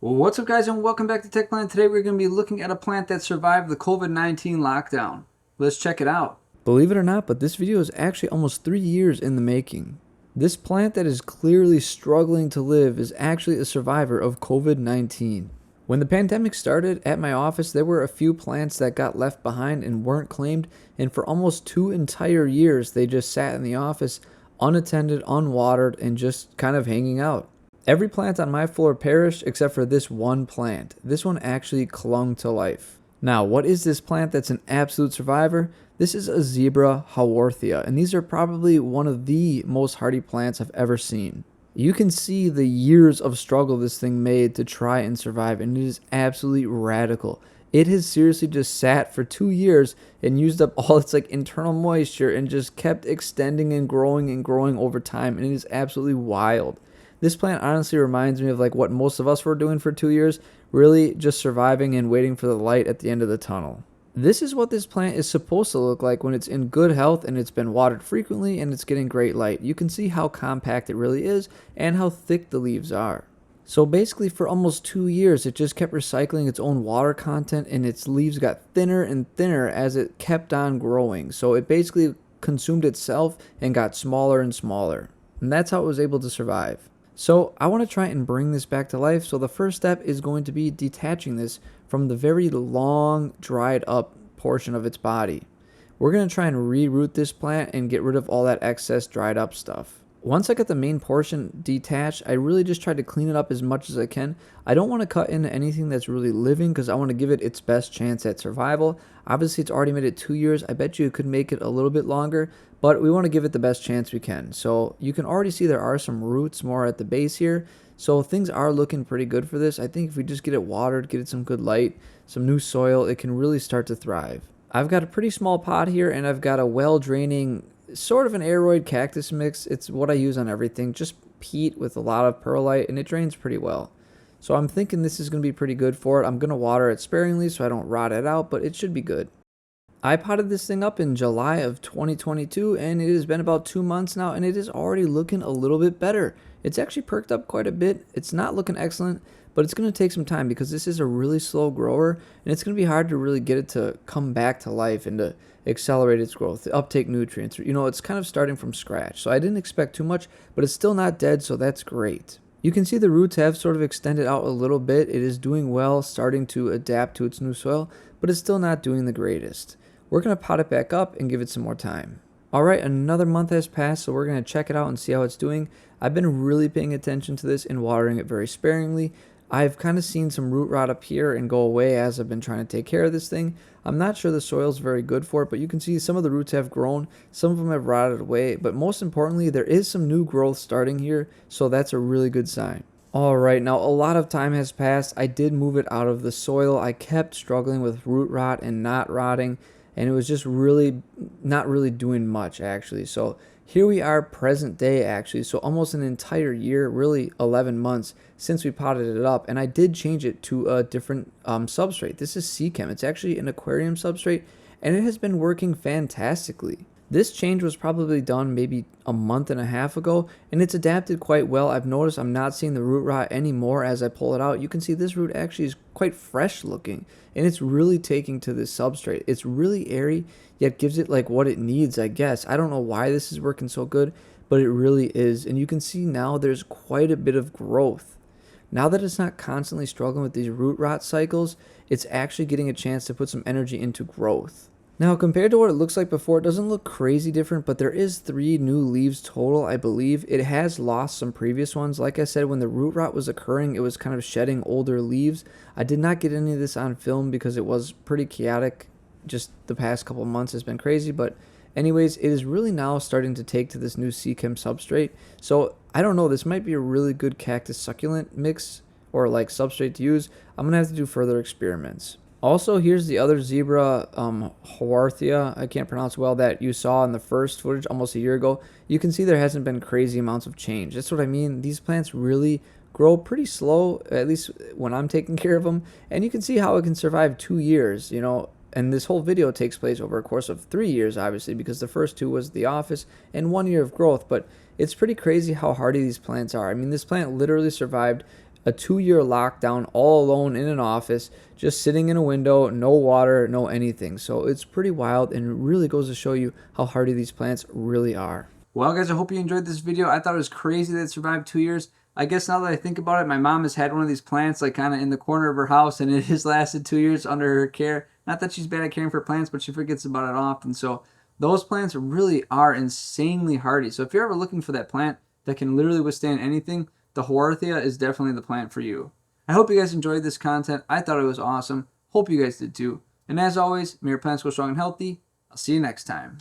Well, what's up, guys, and welcome back to TechPlant. Today we're going to be looking at a plant that survived the COVID-19 lockdown. Let's check it out. Believe it or not, but this video is actually almost 3 years in the making. This plant that is clearly struggling to live is actually a survivor of COVID-19. When the pandemic started at my office, there were a few plants that got left behind and weren't claimed, and for almost 2 entire years they just sat in the office unattended, unwatered, and just kind of hanging out. Every plant on my floor perished except for this one plant. This one actually clung to life. Now, what is this plant that's an absolute survivor? This is a zebra haworthia, and these are probably one of the most hardy plants I've ever seen. You can see the years of struggle this thing made to try and survive, and it is absolutely radical. It has seriously just sat for 2 years and used up all its internal moisture and just kept extending and growing over time, and it is absolutely wild. This plant honestly reminds me of what most of us were doing for 2 years, really just surviving and waiting for the light at the end of the tunnel. This is what this plant is supposed to look like when it's in good health and it's been watered frequently and it's getting great light. You can see how compact it really is and how thick the leaves are. So basically for almost 2 years it just kept recycling its own water content, and its leaves got thinner and thinner as it kept on growing. So it basically consumed itself and got smaller and smaller. And that's how it was able to survive. So I want to try and bring this back to life. So the first step is going to be detaching this from the very long dried up portion of its body. We're going to try and reroot this plant and get rid of all that excess dried up stuff. Once I get the main portion detached, I really just try to clean it up as much as I can. I don't want to cut into anything that's really living because I want to give it its best chance at survival. Obviously, it's already made it 2 years. I bet you it could make it a little bit longer, but we want to give it the best chance we can. So you can already see there are some roots more at the base here. So things are looking pretty good for this. I think if we just get it watered, get it some good light, some new soil, it can really start to thrive. I've got a pretty small pot here, and I've got a well-draining sort of an aeroid cactus mix. It's what I use on everything, just peat with a lot of perlite, and it drains pretty well. So I'm thinking this is going to be pretty good for it. I'm going to water it sparingly so I don't rot it out, but it should be good. I potted this thing up in July of 2022, and it has been about 2 months now, and it is already looking a little bit better. It's actually perked up quite a bit. It's not looking excellent, but it's going to take some time because this is a really slow grower, and it's going to be hard to really get it to come back to life and to accelerate its growth, to uptake nutrients. It's kind of starting from scratch. So I didn't expect too much, but it's still not dead, so that's great. You can see the roots have sort of extended out a little bit. It is doing well, starting to adapt to its new soil, but it's still not doing the greatest. We're going to pot it back up and give it some more time. Alright, another month has passed, so we're going to check it out and see how it's doing. I've been really paying attention to this and watering it very sparingly. I've kind of seen some root rot up here and go away as I've been trying to take care of this thing. I'm not sure the soil's very good for it, but you can see some of the roots have grown, some of them have rotted away, but most importantly, there is some new growth starting here, so that's a really good sign. Alright, now a lot of time has passed. I did move it out of the soil. I kept struggling with root rot and not rotting, and it was just really not really doing much actually. So here we are present day actually, so almost an entire year, really 11 months since we potted it up, and I did change it to a different substrate. This is Seachem. It's actually an aquarium substrate, and it has been working fantastically. This change was probably done maybe a month and a half ago, and it's adapted quite well. I've noticed I'm not seeing the root rot anymore as I pull it out. You can see this root actually is quite fresh looking, and it's really taking to this substrate. It's really airy, yet gives it what it needs, I guess. I don't know why this is working so good, but it really is. And you can see now there's quite a bit of growth. Now that it's not constantly struggling with these root rot cycles, it's actually getting a chance to put some energy into growth. Now, compared to what it looks like before, it doesn't look crazy different, but there is 3 new leaves total, I believe. It has lost some previous ones. Like I said, when the root rot was occurring, it was kind of shedding older leaves. I did not get any of this on film because it was pretty chaotic. Just the past couple months has been crazy, but anyways, it is really now starting to take to this new Seachem substrate. So, I don't know, this might be a really good cactus succulent mix or substrate to use. I'm going to have to do further experiments. Also, here's the other zebra haworthia, I can't pronounce well, that you saw in the first footage almost a year ago. You can see there hasn't been crazy amounts of change. That's what I mean. These plants really grow pretty slow, at least when I'm taking care of them. And you can see how it can survive 2 years, and this whole video takes place over a course of 3 years, obviously, because the first 2 was the office and 1 year of growth. But it's pretty crazy how hardy these plants are. I mean, this plant literally survived a 2-year lockdown all alone in an office, just sitting in a window, no water, no anything. So it's pretty wild, and it really goes to show you how hardy these plants really are. Well, guys, I hope you enjoyed this video. I thought it was crazy that it survived 2 years. I guess now that I think about it, my mom has had one of these plants like kind of in the corner of her house, and it has lasted 2 years under her care. Not that she's bad at caring for plants, but she forgets about it often. So those plants really are insanely hardy. So if you're ever looking for that plant that can literally withstand anything, the Hoarthia is definitely the plant for you. I hope you guys enjoyed this content. I thought it was awesome. Hope you guys did too. And as always, may your plants go strong and healthy. I'll see you next time.